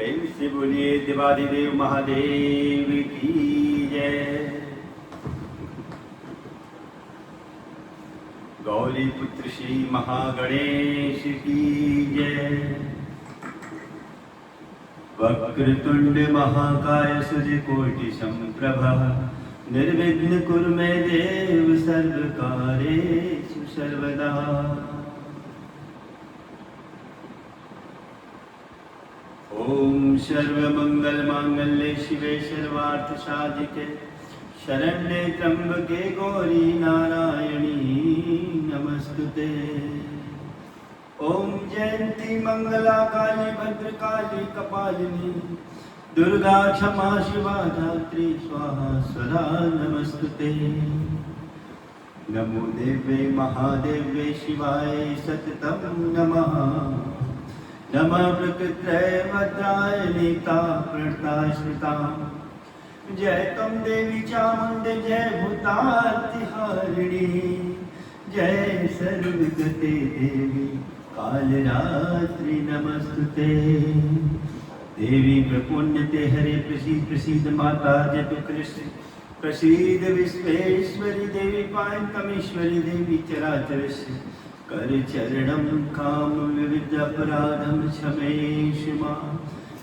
प्रेम से बोलिए देवादिदेव महादेव की जय। गौरी पुत्र श्री महागणेश की जय। वक्रतुंड महाकाय सूर्यकोटि संप्रभा निर्विघ्न कुरु मे देव सर्वकार्येषु सर्वदा। ओम सर्वमंगल मांगल्ये शिवे सर्वार्थ साधिके शरण्ये त्र्यंबके गौरी नारायणी नमस्तुते। ओम जयंती मंगला काली भद्रकाली कपालिनी दुर्गा क्षमा शिवा धात्री स्वाहा स्वधा नमस्तुते। नमो देवे महादेवे शिवाय सततं नमः। नमः प्रकृत्यै भद्राय नीता प्रणताश्रिता। जय तम देवी चामुंडे जय भूतातिहारिणी। जय सर्वगते देवी कालरात्रि नमस्तुते। देवी प्रपुण्यते हरे प्रसीद प्रसीद माता जय कृष्ण प्रसीद विश्वेश्वरी देवी पायन्तमीश्वरी देवी चराचरस्य कर चरणं काम विविध अपराधं क्षमेश मां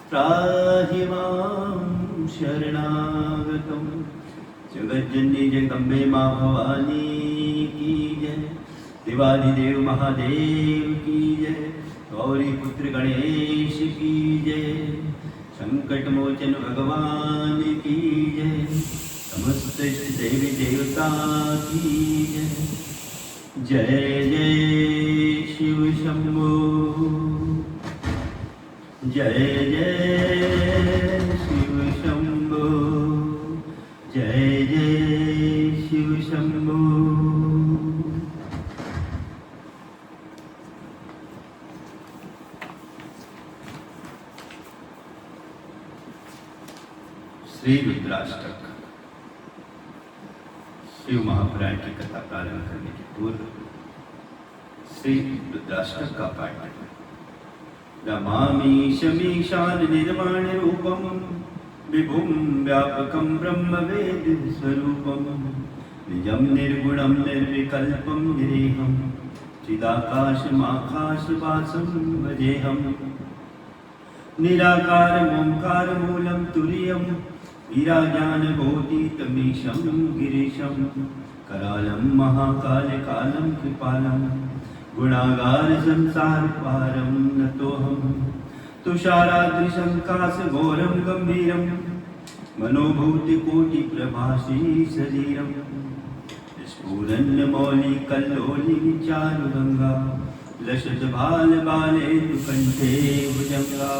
त्राहि मां शरणागतं। जगज्जननी जगदम्बे मां भवानी की जय। देवादिदेव महादेव की जय। गौरी पुत्र गणेश की जय। संकट मोचन भगवान की जय। समस्त देवी देवता की जय। जय जय शिव शंभो। जय जय शिव शंभो। जय जय शिव शंभो। श्री रुद्राष्टक शिव महापुराण की कथा प्रारंभ करने के पूर्व श्री रुद्राष्टक का पाठ। नमामि शमीशान निर्वाण रूपम विभुम व्यापकं ब्रह्म वेद स्वरूपम निजं निर्गुणं निर्विकल्पं निरीहं चिदाकाशमाकाशवासं भजेऽहं। निराकारं ओंकार मूलं तुरीयं विराजानबोधितमीशं गिरीशं करालं महाकालकालं कृपालं गुणागार संसार पारं नतोऽहं। तुषाराद्रिशङ्कासघोरं गम्भीरं मनोभूतिकोटिप्रभासी शरीरं स्फुरन्मौलिकल्लोलिचारुगङ्गा लसद्बालबालेन्दुकण्ठे भुजङ्गा।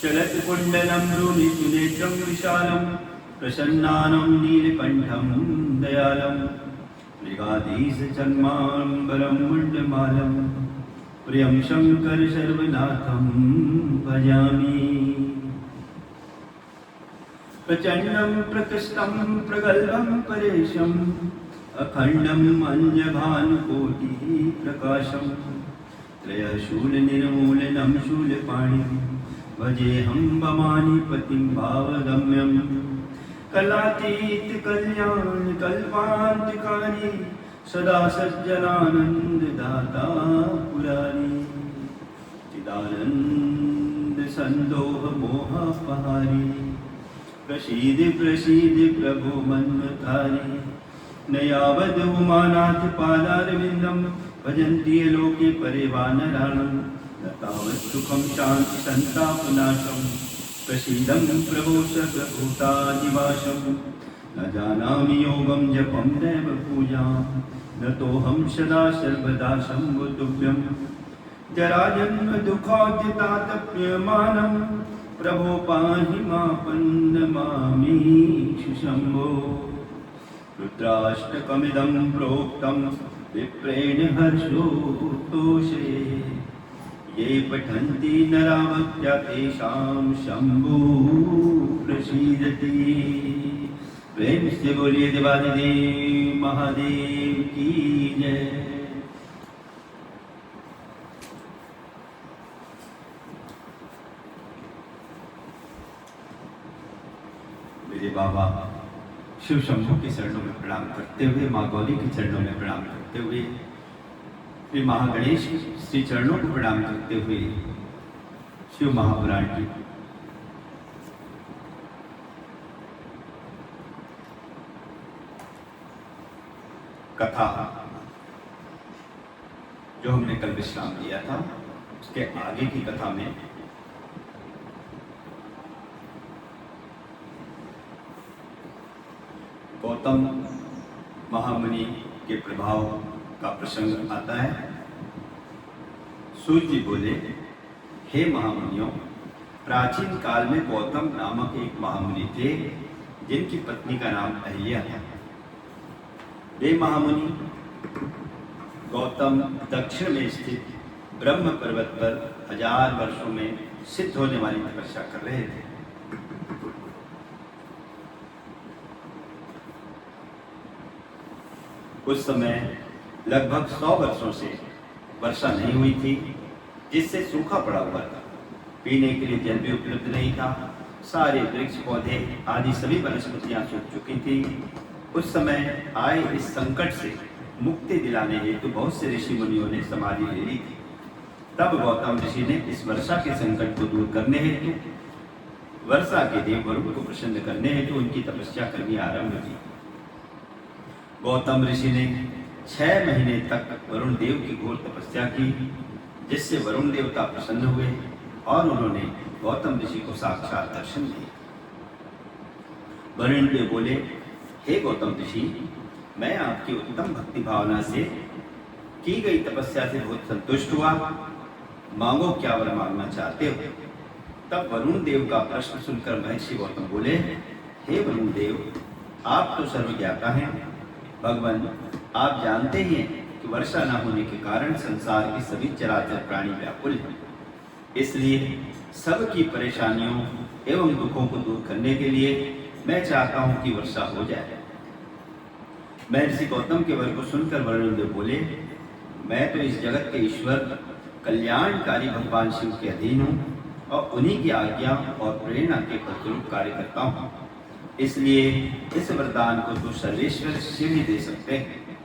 चलत् कुण्डलं रुणितुनेत्रं विशालं प्रसन्नानं नीलकण्ठं दयालं मृगाधीशचर्माम्बरं मुण्डमालं प्रियं शङ्कर सर्वनाथं भजामि। प्रचण्डं प्रकृष्टं प्रगल्भं परेशम् अखण्डम् अन्यभानुकोटिः प्रकाशं त्रयशूलनिर्मूलनं शूलपाणिं भजेऽहं भवानीपतिं भावगम्यं। कलातीत कल्याण कल्पान्तिकारी सदा सज्जनानन्ददाता पुरारी चिदानन्द सन्दोह मोहापहारी प्रसीद प्रसीद प्रभो मन्मथारी। न यावद् उमानाथ पादारविन्दं भजन्ति लोके परिवानराणं न तावत् सुखं शान्ति सन्तापनाशं प्रसीदं प्रभो सर्वभूतादिवासं। न जानामि योगं जपं दैव पूजां न तोऽहं सदा सर्वदा शम्भो तुभ्यं। जराजन्म दुःखोद्यतातप्यमानं प्रभो पाहि मापन्नमामीषु शम्भो। रुद्राष्टकमिदं प्रोक्तं विप्रेण हर्षोत्तोषे ये पठन्ति नरा भक्त्या तेषां शम्भो प्रसीदति। प्रेम से बोलिए देवादिदेव महादेव की जय। मेरे बाबा शिव शंभू के चरणों में प्रणाम करते हुए, माँ गौरी के चरणों में प्रणाम करते हुए, श्री महागणेश श्री चरणों को प्रणाम करते हुए शिव महापुराण की कथा जो हमने कल विश्राम दिया था, उसके आगे की कथा में गौतम महामुनि के प्रभाव का प्रसंग आता है। सूर्य जी बोले, हे महामुनियों, प्राचीन काल में गौतम नामक एक महामुनि थे जिनकी पत्नी का नाम अहिल्या था। वे महामुनि गौतम दक्षिण में स्थित ब्रह्म पर्वत पर 1000 वर्षों में सिद्ध होने वाली तपस्या कर रहे थे। उस समय लगभग 100 वर्षों से वर्षा नहीं हुई थी, जिससे सूखा पड़ा हुआ था। पीने के लिए जल भी उपलब्ध नहीं था। सारे वृक्ष पौधे आदि सभी वनस्पतियां सूख चुकी थी। उस समय आए इस संकट से मुक्ति दिलाने हेतु बहुत से ऋषि मुनियों ने समाधि ले ली थी। तब गौतम ऋषि ने इस वर्षा के संकट को दूर करने हेतु, वर्षा के देव वरुण को प्रसन्न करने हेतु उनकी तपस्या करनी आरंभ की। गौतम ऋषि ने 6 महीने तक वरुण देव की घोर तपस्या की, जिससे वरुण देवता प्रसन्न हुए और उन्होंने गौतम ऋषि को साक्षात दर्शन दिए। वरुण देव बोले, हे गौतम ऋषि, मैं आपकी उत्तम भक्ति भावना से की गई तपस्या से बहुत संतुष्ट हुआ। मांगो, क्या वर मांगना चाहते हो? तब वरुण देव का प्रश्न सुनकर महर्षि गौतम बोले, हे वरुण देव, आप तो सर्वज्ञाता हैं। भगवान, आप जानते ही हैं कि वर्षा न होने के कारण संसार के सभी चराचर प्राणी व्याकुल हैं। इसलिए सबकी परेशानियों एवं दुखों को दूर करने के लिए मैं चाहता हूं कि वर्षा हो जाए। महर्षि गौतम के वर को सुनकर वरुण देव बोले, मैं तो इस जगत के ईश्वर कल्याणकारी भगवान शिव के अधीन हूँ और उन्हीं की आज्ञा और प्रेरणा के फलस्वरूप कार्य करता हूँ। इसलिए इस वरदान को तो सर्वेश्वर शिव ही दे सकते हैं।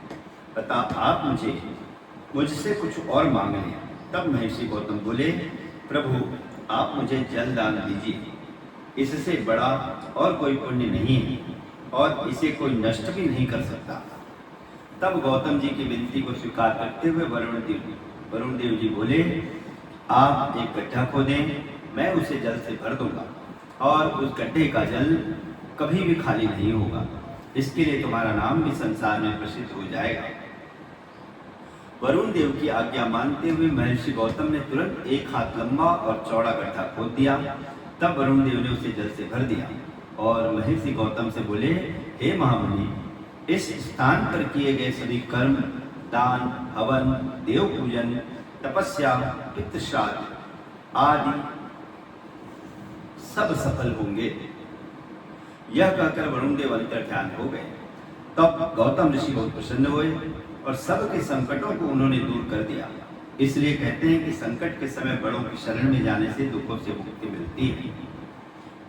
बता, आप मुझसे कुछ और मांग लें। तब महर्षि गौतम बोले, प्रभु, आप मुझे जल दान दीजिए। इससे बड़ा और कोई पुण्य नहीं है और इसे कोई नष्ट भी नहीं कर सकता। तब गौतम जी की विनती को स्वीकार करते हुए वरुण देव जी बोले, आप एक गड्ढा खोदें, मैं उसे जल से भर दूंगा और उस गड्ढे का जल कभी भी खाली नहीं होगा। इसके लिए तुम्हारा नाम भी संसार में प्रसिद्ध हो जाएगा। वरुण देव की आज्ञा मानते हुए महर्षि गौतम ने तुरंत 1 हाथ लंबा और चौड़ा गड्ढा खोद दिया। तब वरुण देव ने उसे जल से भर दिया और महर्षि गौतम से बोले, हे महामुनि, इस स्थान पर किए गए सभी कर्म, दान, हवन, देव पूजन, तपस्या, पितृश्राद्ध आदि सब सफल होंगे। यह कहकर वरुण देव अंतर्ध्यान हो गए। तब गौतम ऋषि बहुत प्रसन्न हुए और सबके संकटों को उन्होंने दूर कर दिया। इसलिए कहते हैं कि संकट के समय बड़ों की शरण में जाने से दुखों से मुक्ति मिलती है।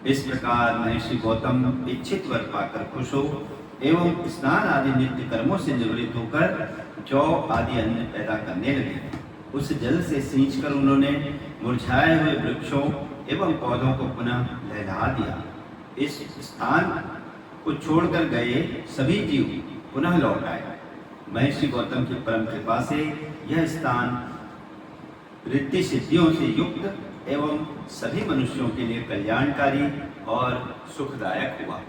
इस प्रकार महर्षि गौतम इच्छित वर पाकर खुश हो एवं स्नान आदि नित्य कर्मों से निवृत्त होकर जौ आदि अन्न पैदा करने लगे। उस जल से सींचकर उन्होंने मुरझाए हुए वृक्षों एवं पौधों को पुनः लहला दिया। इस स्थान को छोड़कर गए सभी जीव पुनः लौट आए। महर्षि गौतम की परम कृपा से यह स्थान रिद्धि सिद्धियों से युक्त एवं सभी मनुष्यों के लिए कल्याणकारी और सुखदायक हुआ।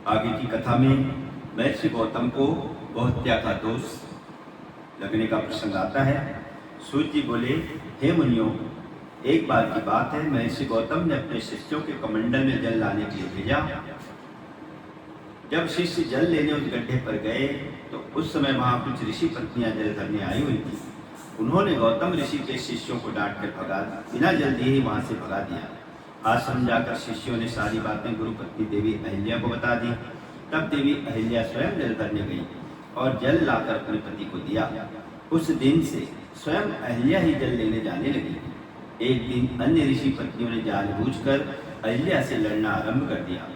आगे की कथा में महर्षि गौतम को बहुहत्या का दोष लगने का प्रसंग आता है। सूर्य जी बोले, हे मुनियों, एक बार की बात है, महर्षि गौतम ने अपने शिष्यों के कमंडल में जल लाने के लिए भेजा। जब शिष्य जल लेने उस गड्ढे पर गए तो उस समय वहां कुछ ऋषि पत्नियां जल भरने आई हुई थी। उन्होंने गौतम ऋषि के शिष्यों को डांट कर बिना जल दिए ही वहां से भगा दिया। आश्रम जाकर शिष्यों ने सारी बातें गुरु पत्नी देवी अहिल्या को बता दी। तब देवी अहिल्या स्वयं जल भरने गई और जल लाकर अपने पति को दिया। उस दिन से स्वयं अहिल्या ही जल लेने जाने लगी। एक दिन अन्य ऋषि पत्नियों ने जानबूझकर अहिल्या से लड़ना आरंभ कर दिया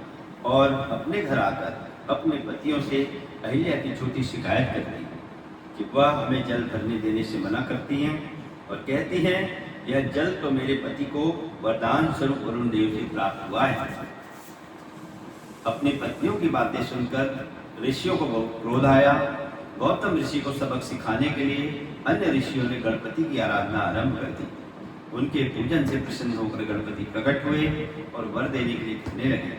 और अपने घर आकर अपने पतियों से अहिल्या की छोटी शिकायत कर दी कि वह हमें जल भरने देने से मना करती हैं और कहती हैं यह जल तो मेरे पति को वरदान स्वरूप वरुण देव से प्राप्त हुआ है। अपनी पत्नियों की बातें सुनकर ऋषियों को बहुत क्रोध आया। गौतम ऋषि को सबक सिखाने के लिए अन्य ऋषियों ने गणपति की आराधना आरंभ कर दी। उनके पूजन से प्रसन्न होकर गणपति प्रकट हुए और वर देने के लिए कहने लगे।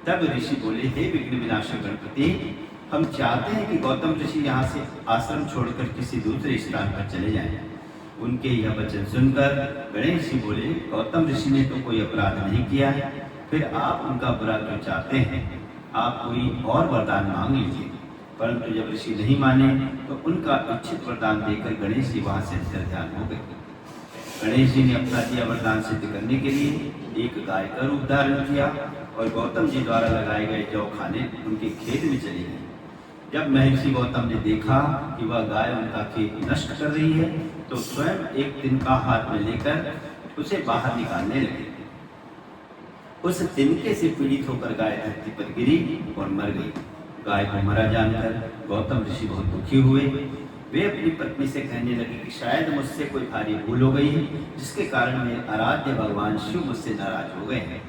तब ऋषि बोले, हे विघ्न विनाशक गणपति, हम चाहते हैं कि गौतम ऋषि यहाँ से आश्रम छोड़कर किसी दूसरे स्थान पर चले जाएं। उनके यह वचन सुनकर गणेश जी बोले, गौतम ऋषि ने तो कोई अपराध नहीं किया है, फिर आप उनका बुरा क्यों चाहते हैं? आप कोई और वरदान मांग लीजिए। परंतु जब ऋषि नहीं माने तो उनका इच्छित वरदान देकर गणेश जी वहां से अंतर्ध्यान हो गए। गणेश जी ने अपना दिया वरदान सिद्ध करने के लिए एक गाय का रूप धारण किया और गौतम जी द्वारा लगाए गए जौ खाने उनके खेत में चली गई। जब महर्षि गौतम ने देखा कि वह गाय उनका खेत नष्ट कर रही है तो स्वयं एक तिनका हाथ में लेकर उसे बाहर निकालने लगे। उस तिनके से पीड़ित होकर गाय धरती पर गिरी और मर गई। गाय को मरा जानकर गौतम ऋषि बहुत दुखी हुए। वे अपनी पत्नी से कहने लगे कि शायद मुझसे कोई भारी भूल हो गई है, जिसके कारण मेरे आराध्य भगवान शिव मुझसे नाराज हो गए हैं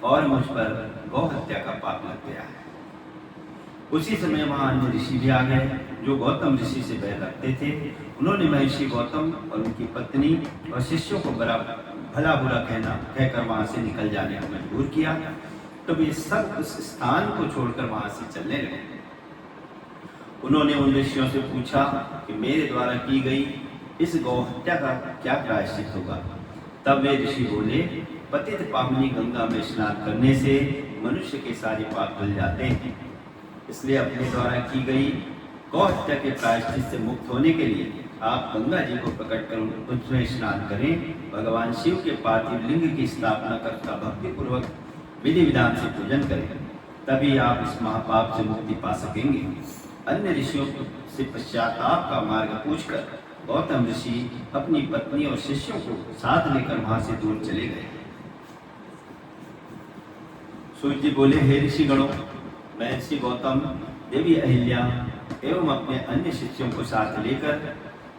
और मुझ पर गौ हत्या का पाप लग गया है। उसी समय वहां अन्य ऋषि भी आ गए जो गौतम ऋषि से बैर रखते थे। उन्होंने महर्षि गौतम और उनकी पत्नी और शिष्यों को भला बुरा कहकर वहां से निकल जाने को मजबूर किया। तो वे सब उस स्थान को छोड़कर वहां से चलने लगे। उन्होंने उन ऋषियों से पूछा कि मेरे द्वारा की गई इस गौ हत्या का क्या प्रायश्चित होगा? तब वे ऋषि बोले, पतित पावनी गंगा में स्नान करने से मनुष्य के सारे पाप धुल जाते हैं, इसलिए अपने द्वारा की गई गौ हत्या के प्रायश्चित से मुक्त होने के लिए आप गंगा जी को प्रकट कर उसमें स्नान करें, भगवान शिव के पार्थिव लिंग की स्थापना कर उसका भक्ति पूर्वक विधि विधान से पूजन करें, तभी आप इस महापाप से मुक्ति पा सकेंगे। अन्य ऋषियों से पश्चाताप का मार्ग पूछकर गौतम ऋषि अपनी पत्नी और शिष्यों को साथ लेकर वहां से दूर चले गए। सूर्य जी बोले, हे ऋषि गणों, महर्षि गौतम देवी अहिल्या एवं अपने अन्य शिष्यों को साथ लेकर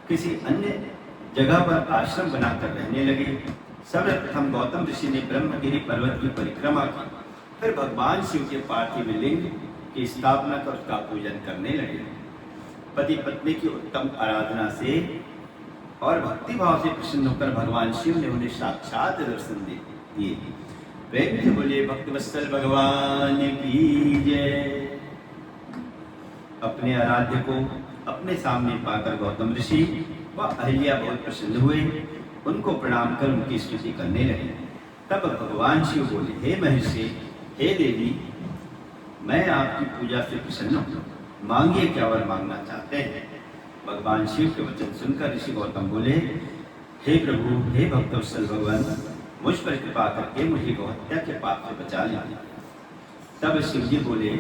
किसी अन्य जगह पर आश्रम बनाकर रहने लगे। सर्वप्रथम गौतम ऋषि ने ब्रह्मगिरि पर्वत की परिक्रमा की, फिर भगवान शिव के पार्थिव लिंग की स्थापना कर उसका पूजन करने लगे। पति पत्नी की उत्तम आराधना से और भक्ति भाव से प्रसन्न होकर भगवान शिव ने उन्हें साक्षात दर्शन दिए। प्रेम से बोले, भक्तवत्सल भगवान की जय। अपने आराध्य को अपने सामने पाकर गौतम ऋषि व अहिल्या बहुत प्रसन्न हुए। उनको प्रणाम कर उनकी स्तुति करने लगे। तब भगवान शिव बोले, हे महर्षि, हे देवी, मैं आपकी पूजा से प्रसन्न हूँ, मांगिए क्या वर मांगना चाहते हैं। भगवान शिव के वचन सुनकर ऋषि गौतम बोले, हे प्रभु, हे भक्तवत्सल भगवान, मुझ पर कृपा करके मुझे गौ हत्या के पाप से बचा लीजिए। तब शिव जी बोले,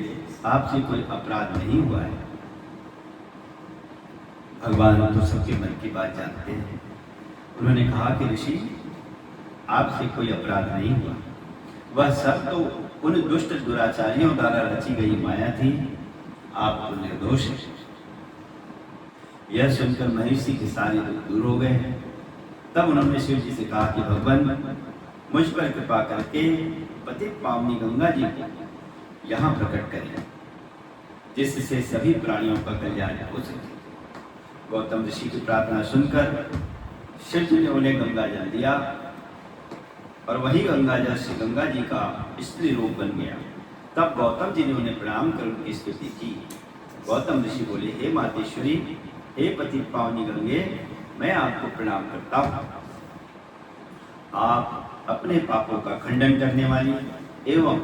आपसे कोई अपराध नहीं हुआ है। भगवान तो सबके मन की बात जानते हैं। उन्होंने कहा कि ऋषि, आपसे कोई अपराध नहीं हुआ, वह सब तो उन दुष्ट दुराचारियों द्वारा रची गई माया थी, आप तो निर्दोष हैं। यह सुनकर महर्षि के सारे दुख दूर हो गए। तब उन्होंने शिव जी से कहा कि भगवान, मुझ पर कृपा करके पतित पावनी गंगा जी को यहाँ प्रकट करें, जिससे सभी प्राणियों का कल्याण हो सके। गौतम ऋषि की प्रार्थना सुनकर शिव जी ने उन्हें गंगा जल दिया और वही गंगा जल से गंगा जी का स्त्री रूप बन गया। तब गौतम जी ने उन्हें प्रणाम कर उनकी स्तुति की। गौतम ऋषि बोले, हे मातेश्वरी, हे पतित पावनी गंगे, मैं आपको प्रणाम करता हूँ। आप अपने पापों का खंडन करने वाली एवं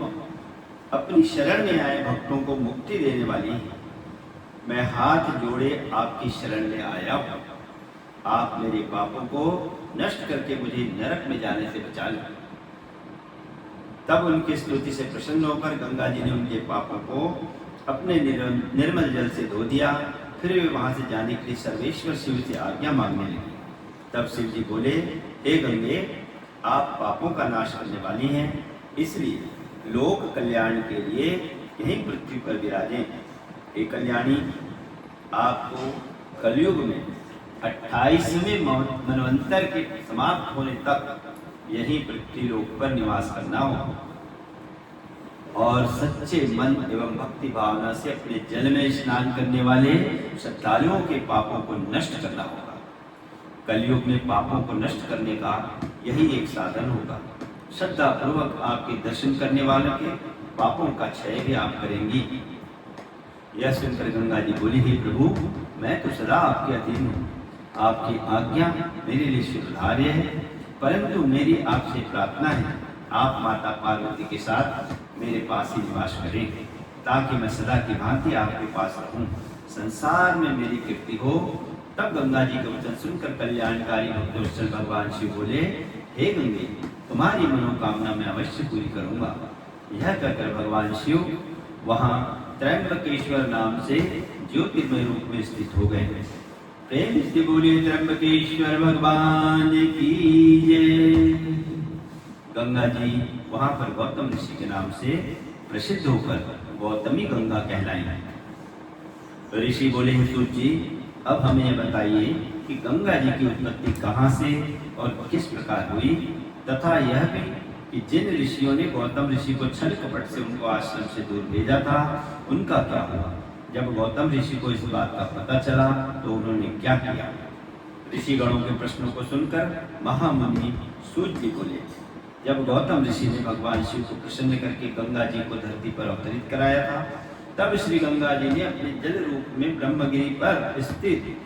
अपनी शरण में आए भक्तों को मुक्ति देने वाली हैं। मैं हाथ जोड़े आपकी शरण में आया हूँ। आप मेरे पापों को नष्ट करके मुझे नरक में जाने से बचा लें। तब उनकी स्तुति से प्रसन्न होकर गंगा जी ने उनके पापों को अपने निर्मल जल से धो दिया। फिर वे वहां से जाने के लिए सर्वेश्वर शिव से आज्ञा मांगने लगे। तब शिव जी बोले, हे गंगे, आप पापों का नाश करने वाली हैं, इसलिए लोक कल्याण के लिए यहीं पृथ्वी पर विराजें। हे कल्याणी, आपको कलयुग में 28वें मनवंतर के समाप्त होने तक यहीं पृथ्वी लोक पर निवास करना हो और सच्चे मन एवं भक्ति भावना से अपने जल में स्नान करने वाले श्रद्धालुओं के पापों को नष्ट करना होगा। कलयुग में पापों को नष्ट करने का यही एक साधन होगा। श्रद्धा पूर्वक आपके दर्शन करने वालों के पापों का क्षय भी आप करेंगी। यह सुनकर गंगा जी बोली, हे प्रभु, मैं तो सदा आपके अधीन हूँ। आपकी आज्ञा मेरे लिए स्वीकार्य है, परंतु मेरी आपसे प्रार्थना है, आप माता पार्वती के साथ मेरे पास ही निवास करें, ताकि मैं सदा की भांति आपके पास रहूं, संसार में मेरी कीर्ति हो। तब गंगा जी का वचन सुनकर कल्याणकारी भक्तवत्सल भगवान शिव बोले, हे गंगे, तुम्हारी मनोकामना मैं अवश्य पूरी करूंगा। यह कहकर भगवान शिव वहां त्र्यंबकेश्वर नाम से ज्योतिर्मय रूप में स्थित हो गए। प्रेम से बोले त्र्यंबकेश्वर भगवान की जय। गंगा जी वहां पर गौतम ऋषि के नाम से प्रसिद्ध होकर गौतमी गंगा कहलाई। ऋषि बोले, हे सूत जी, अब हमें यह बताइए कि गंगा जी की उत्पत्ति कहाँ से और किस प्रकार हुई, तथा यह भी कि जिन ऋषियों ने गौतम ऋषि को छल कपट से उनको आश्रम से दूर भेजा था, उनका क्या हुआ। जब गौतम ऋषि को इस बात का पता चला तो उन्होंने क्या किया। ऋषिगणों के प्रश्नों को सुनकर महामुनि सूत जी बोले, जब गौतम ऋषि ने भगवान शिव को प्रसन्न करके गंगा जी को धरती पर अवतरित कराया था, तब श्री गंगा जी ने अपने जल रूप में ब्रह्मगिरी पर स्थित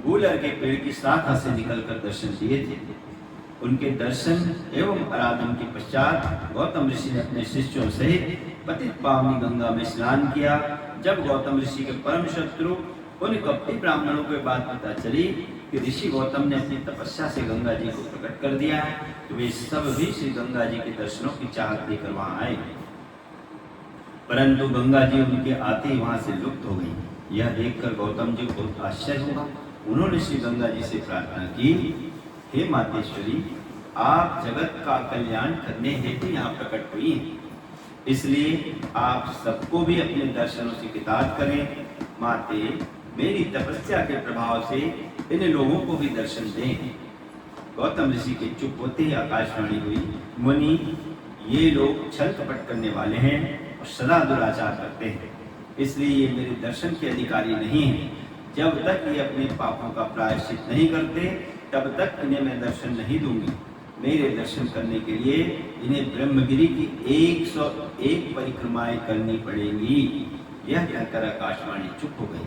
गूलर के पेड़ की शाखा से निकलकर दर्शन दिए थे। उनके दर्शन एवं आराधन के पश्चात गौतम ऋषि ने अपने शिष्यों सहित पतित पावनी गंगा में स्नान किया। जब गौतम ऋषि के परम शत्रु उन कपटी ब्राह्मणों को बात पता चली कि ऋषि गौतम ने अपनी तपस्या से गंगा जी को प्रकट कर दिया, तो वे सब भी श्री गंगा जी के दर्शनों की चाहत लेकर वहां आए, परंतु गंगा जी उनके आते ही वहां से लुप्त हो गई। यह देखकर गौतम जी को बहुत आश्चर्य हुआ। उन्होंने श्री गंगा जी से प्रार्थना की, हे मातेश्वरी, आप जगत का कल्याण करने हेतु यहाँ प्रकट हुई हैं, इसलिए आप सबको भी अपने दर्शनों से किताब करें। माते, मेरी तपस्या के प्रभाव से इन लोगों को भी दर्शन दें। गौतम ऋषि के चुप होते ही आकाशवाणी हुई, मुनि, ये लोग छल कपट करने वाले हैं और सदा दुराचार करते हैं, इसलिए ये मेरे दर्शन के अधिकारी नहीं हैं। जब तक ये अपने पापों का प्रायश्चित नहीं करते, तब तक इन्हें मैं दर्शन नहीं दूंगी। मेरे दर्शन करने के लिए इन्हें ब्रह्मगिरी की 101 परिक्रमाएं करनी पड़ेंगी। यह कहकर आकाशवाणी चुप हो गई।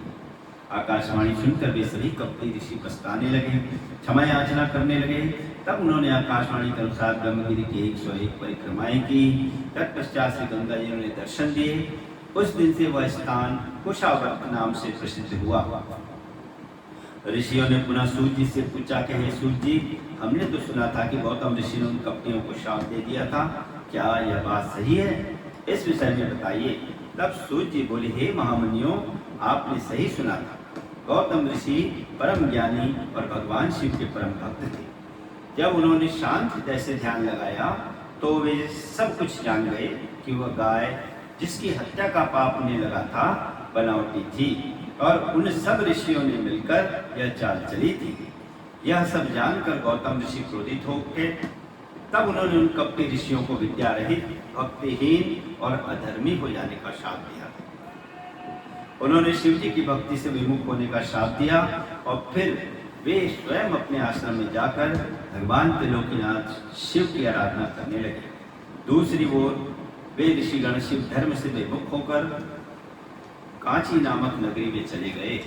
आकाशवाणी सुनकर वे सभी कपटी ऋषि पछताने लगे, क्षमा याचना करने लगे। तब उन्होंने आकाशवाणी के अनुसार ब्रह्मगिरी की 101 परिक्रमाएं की। तत्पश्चात से गंगा जी ने दर्शन दिए। उस दिन से वह स्थान कुशावर्त नाम से प्रसिद्ध हुआ। ऋषियों ने पुनः सूत जी से पूछा कि हे सूत जी, हमने तो सुना था कि गौतम ऋषि ने उन कपटियों को शाप दे दिया था, क्या यह बात सही है? इस विषय में बताइए। तब सूत जी बोले, हे महामुनियों, आपने सही सुना था। गौतम ऋषि परम ज्ञानी और भगवान शिव के परम भक्त थे। जब उन्होंने शांत हृदय से ध्यान लगाया तो वे सब कुछ जान गए कि वह गाय जिसकी हत्या का पाप उन्हें लगा था बनावटी थी और उन सब ऋषियों ने मिलकर यह चाल चली थी। यह सब जानकर गौतम ऋषि क्रोधित हो उठे। तब उन्होंने उन कपटी ऋषियों को विद्या रहित, भक्तिहीन और अधर्मी हो जाने का शाप दिया। उन्होंने शिव जी की भक्ति से विमुख होने का शाप दिया और फिर वे स्वयं अपने आश्रम में जाकर भगवान त्रिलोकीनाथ शिव की आराधना करने लगे। दूसरी ओर वे ऋषिगण शिव धर्म से विमुख होकर कांची नामक नगरी में चले गए।